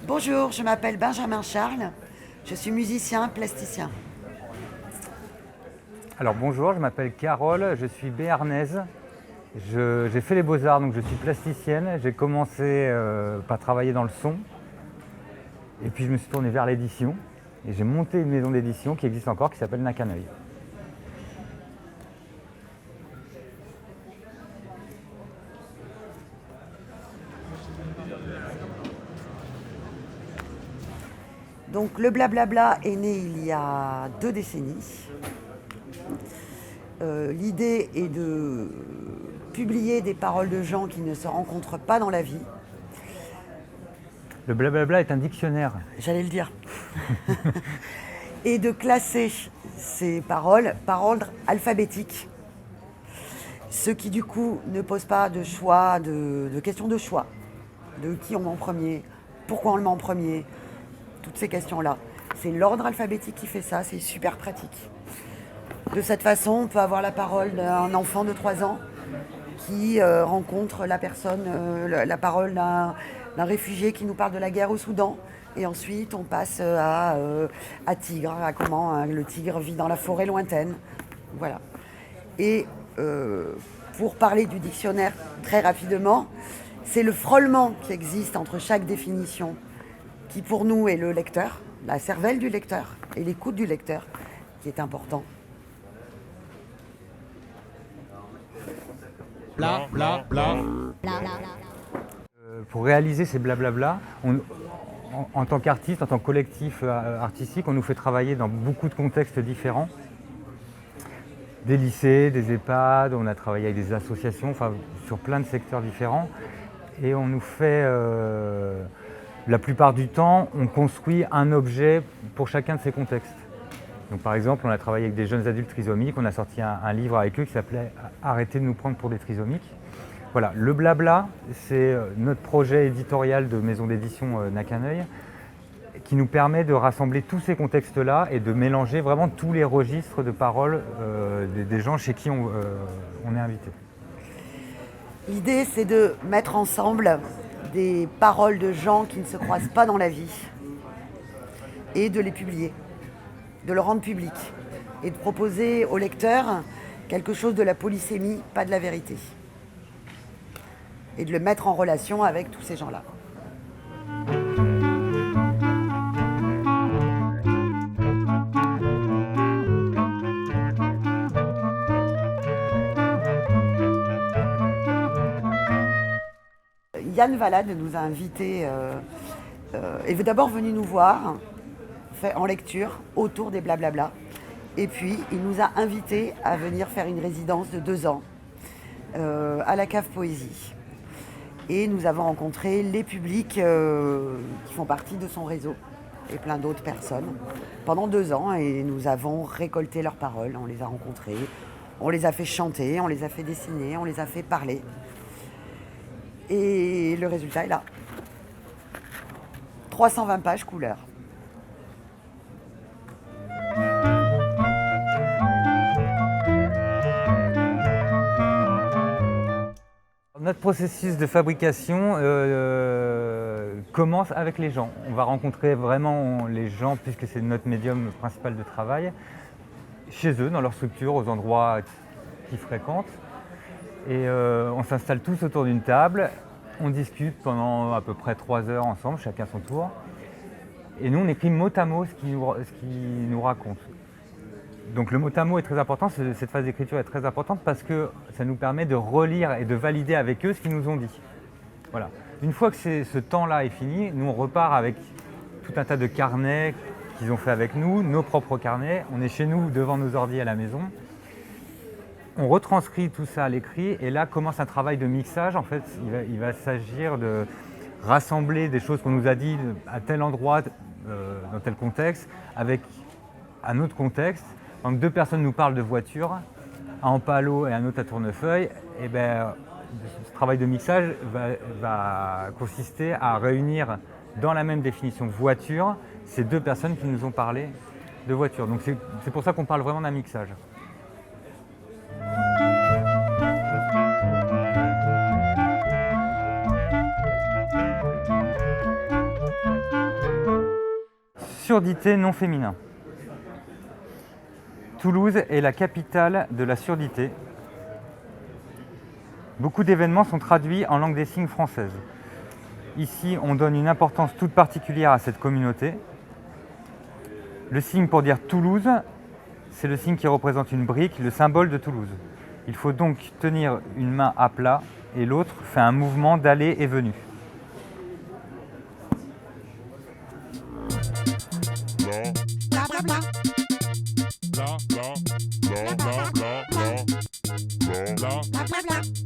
Bonjour, je m'appelle Benjamin Charles, je suis musicien plasticien. Alors bonjour, je m'appelle Carole, je suis béarnaise. J'ai fait les beaux-arts, donc je suis plasticienne. J'ai commencé par travailler dans le son. Et puis je me suis tourné vers l'édition. Et j'ai monté une maison d'édition qui existe encore, qui s'appelle Nakaneuil. Donc le blablabla est né il y a 2 décennies. L'idée est de publier des paroles de gens qui ne se rencontrent pas dans la vie. Le blablabla est un dictionnaire. J'allais le dire. Et de classer ces paroles par ordre alphabétique. Ce qui du coup ne pose pas de choix, de questions de choix. De qui on met en premier, pourquoi on le met en premier, toutes ces questions-là. C'est l'ordre alphabétique qui fait ça, c'est super pratique. De cette façon, on peut avoir la parole d'un enfant de 3 ans qui rencontre la parole d'un réfugié qui nous parle de la guerre au Soudan. Et ensuite, on passe à Tigre, à comment le tigre vit dans la forêt lointaine. Voilà. Et pour parler du dictionnaire très rapidement, c'est le frôlement qui existe entre chaque définition qui pour nous est le lecteur, la cervelle du lecteur et l'écoute du lecteur qui est important. Bla bla bla. Pour réaliser ces blablabla, en tant qu'artiste, en tant que collectif artistique, on nous fait travailler dans beaucoup de contextes différents. Des lycées, des EHPAD, on a travaillé avec des associations, enfin sur plein de secteurs différents. Et on nous fait, la plupart du temps, on construit un objet pour chacun de ces contextes. Donc par exemple, on a travaillé avec des jeunes adultes trisomiques, on a sorti un livre avec eux qui s'appelait « Arrêtez de nous prendre pour des trisomiques ». Voilà, le blabla, c'est notre projet éditorial de maison d'édition Nakaneuil qui nous permet de rassembler tous ces contextes-là et de mélanger vraiment tous les registres de paroles des gens chez qui on est invité. L'idée, c'est de mettre ensemble des paroles de gens qui ne se croisent pas dans la vie et de les publier, de le rendre public et de proposer au lecteur quelque chose de la polysémie, pas de la vérité. Et de le mettre en relation avec tous ces gens-là. Yann Valade nous a invités, est d'abord venu nous voir, fait en lecture, autour des blablabla. Et puis, il nous a invités à venir faire une résidence de 2 ans à la Cave Poésie. Et nous avons rencontré les publics qui font partie de son réseau et plein d'autres personnes pendant 2 ans. Et nous avons récolté leurs paroles, on les a rencontrés, on les a fait chanter, on les a fait dessiner, on les a fait parler. Et le résultat est là. 320 pages couleur. Notre processus de fabrication commence avec les gens. On va rencontrer vraiment les gens, puisque c'est notre médium principal de travail, chez eux, dans leur structure, aux endroits qu'ils fréquentent. Et on s'installe tous autour d'une table, on discute pendant à peu près 3 heures ensemble, chacun son tour. Et nous, on écrit mot à mot ce qu'ils nous racontent. Donc le mot à mot est très important, cette phase d'écriture est très importante parce que ça nous permet de relire et de valider avec eux ce qu'ils nous ont dit. Voilà. Une fois que ce temps-là est fini, nous on repart avec tout un tas de carnets qu'ils ont fait avec nous, nos propres carnets. On est chez nous devant nos ordi à la maison. On retranscrit tout ça à l'écrit et là commence un travail de mixage. En fait, il va s'agir de rassembler des choses qu'on nous a dit à tel endroit, dans tel contexte, avec un autre contexte. Donc 2 personnes nous parlent de voiture, un en palo et un autre à tournefeuille. Et ce travail de mixage va consister à réunir dans la même définition voiture ces 2 personnes qui nous ont parlé de voiture. Donc c'est pour ça qu'on parle vraiment d'un mixage. surdité non féminin. Toulouse est la capitale de la surdité. Beaucoup d'événements sont traduits en langue des signes française. Ici, on donne une importance toute particulière à cette communauté. Le signe pour dire Toulouse, c'est le signe qui représente une brique, le symbole de Toulouse. Il faut donc tenir une main à plat et l'autre fait un mouvement d'aller et venue. Blah blah blah. Blah blah blah blah blah blah blah blah blah blah.